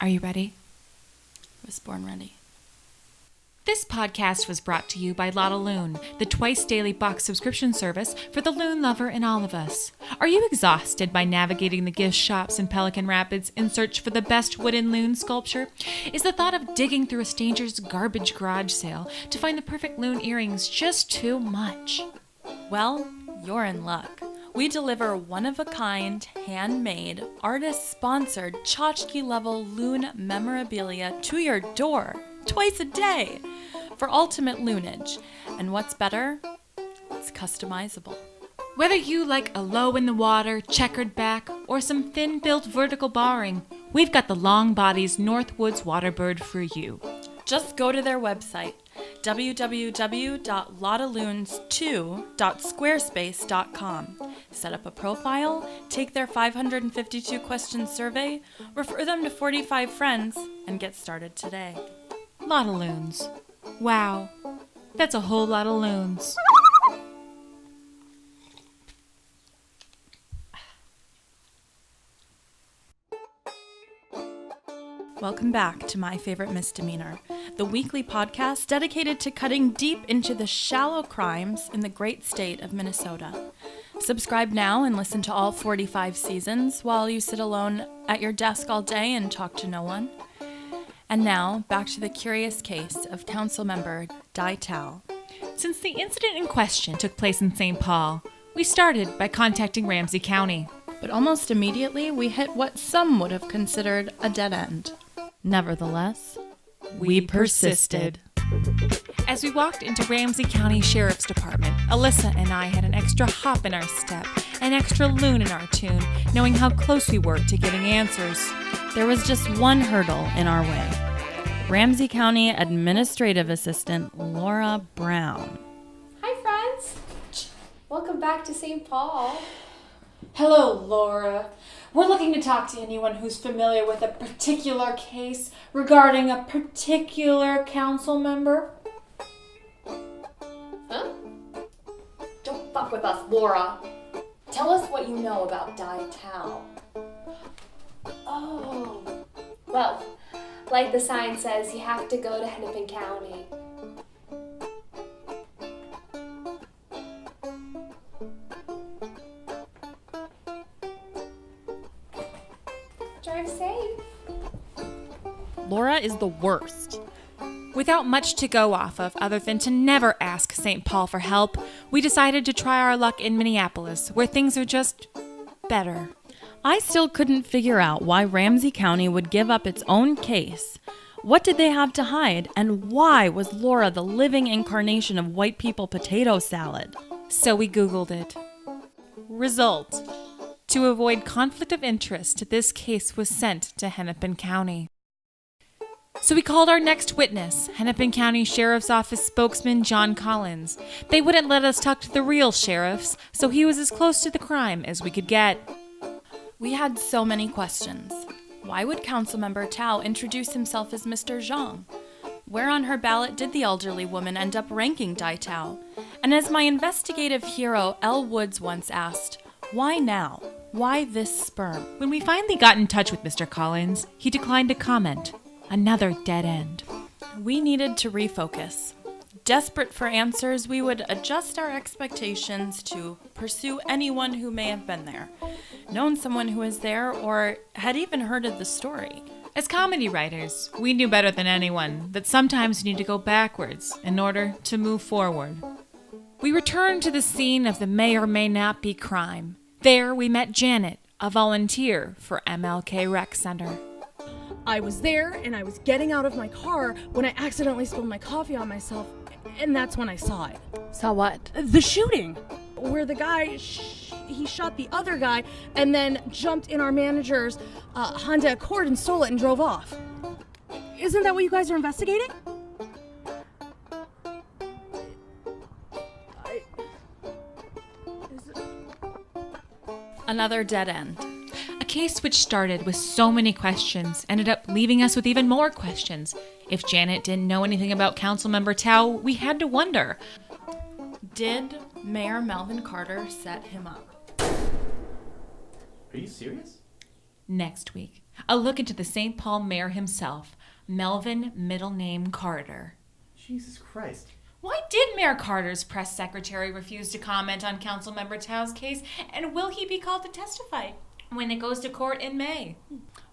Are you ready? I was born ready. This podcast was brought to you by Lotta Loon, the twice-daily box subscription service for the loon lover in all of us. Are you exhausted by navigating the gift shops in Pelican Rapids in search for the best wooden loon sculpture? Is the thought of digging through a stranger's garbage garage sale to find the perfect loon earrings just too much? Well, you're in luck. We deliver one-of-a-kind, handmade, artist-sponsored, tchotchke-level loon memorabilia to your door twice a day for ultimate loonage. And what's better? It's customizable. Whether you like a low-in-the-water, checkered back, or some thin-built vertical barring, we've got the Long Bodies Northwoods Waterbird for you. Just go to their website, www.lottaloons2.squarespace.com. Set up a profile, take their 552-question survey, refer them to 45 friends, and get started today. Lotta loons. Wow, that's a whole lot of loons. Welcome back to My Favorite Misdemeanor, the weekly podcast dedicated to cutting deep into the shallow crimes in the great state of Minnesota. Subscribe now and listen to all 45 seasons while you sit alone at your desk all day and talk to no one. And now, back to the curious case of Councilmember Dai Tao. Since the incident in question took place in St. Paul, we started by contacting Ramsey County. But almost immediately, we hit what some would have considered a dead end. Nevertheless, we persisted. As we walked into Ramsey County Sheriff's Department, Alyssa and I had an extra hop in our step, an extra loon in our tune, knowing how close we were to getting answers. There was just one hurdle in our way. Ramsey County Administrative Assistant Laura Brown. Hi, friends. Welcome back to St. Paul. Hello, Laura. We're looking to talk to anyone who's familiar with a particular case regarding a particular council member. Huh? Don't fuck with us, Laura. Tell us what you know about Dai Tao. Oh. Well, like the sign says, you have to go to Hennepin County. Drive safe. Laura is the worst. Without much to go off of other than to never ask St. Paul for help, we decided to try our luck in Minneapolis, where things are just better. I still couldn't figure out why Ramsey County would give up its own case. What did they have to hide? And why was Laura the living incarnation of white people potato salad? So we Googled it. Result: to avoid conflict of interest, this case was sent to Hennepin County. So we called our next witness, Hennepin County Sheriff's Office spokesman John Collins. They wouldn't let us talk to the real sheriffs, so he was as close to the crime as we could get. We had so many questions. Why would Councilmember Tao introduce himself as Mr. Zhang? Where on her ballot did the elderly woman end up ranking Dai Tao? And as my investigative hero Elle Woods once asked, why now? Why this sperm? When we finally got in touch with Mr. Collins, he declined to comment. Another dead end. We needed to refocus. Desperate for answers, we would adjust our expectations to pursue anyone who may have been there, known someone who was there, or had even heard of the story. As comedy writers, we knew better than anyone that sometimes you need to go backwards in order to move forward. We returned to the scene of the may or may not be crime. There we met Janet, a volunteer for MLK Rec Center. I was there and I was getting out of my car when I accidentally spilled my coffee on myself, and that's when I saw it. Saw what? The shooting, where the guy, he shot the other guy and then jumped in our manager's Honda Accord and stole it and drove off. Isn't that what you guys are investigating? Another dead end. A case which started with so many questions ended up leaving us with even more questions. If Janet didn't know anything about Councilmember Tao, we had to wonder. Did Mayor Melvin Carter set him up? Are you serious? Next week. A look into the St. Paul mayor himself, Melvin middle name Carter. Jesus Christ. Why did Mayor Carter's press secretary refuse to comment on Councilmember Tao's case, and will he be called to testify when it goes to court in May?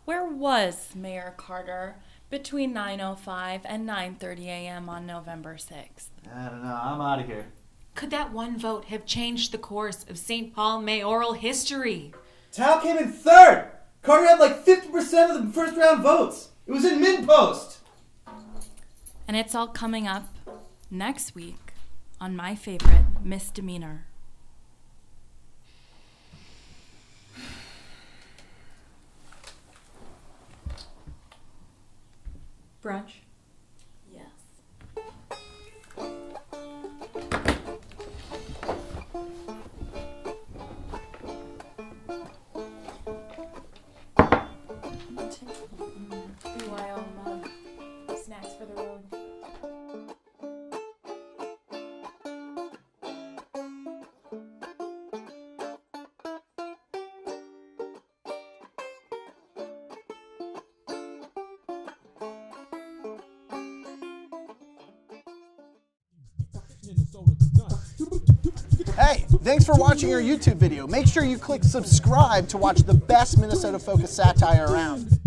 Where was Mayor Carter between 9:05 and 9:30 a.m. on November 6th? I don't know. I'm out of here. Could that one vote have changed the course of St. Paul mayoral history? Tao came in third. Carter had like 50% of the first round votes. It was in mid-post. And it's all coming up next week on my favorite misdemeanor. Brunch? Yes. BYO mug. Snacks for the road. Hey, thanks for watching our YouTube video. Make sure you click subscribe to watch the best Minnesota-focused satire around.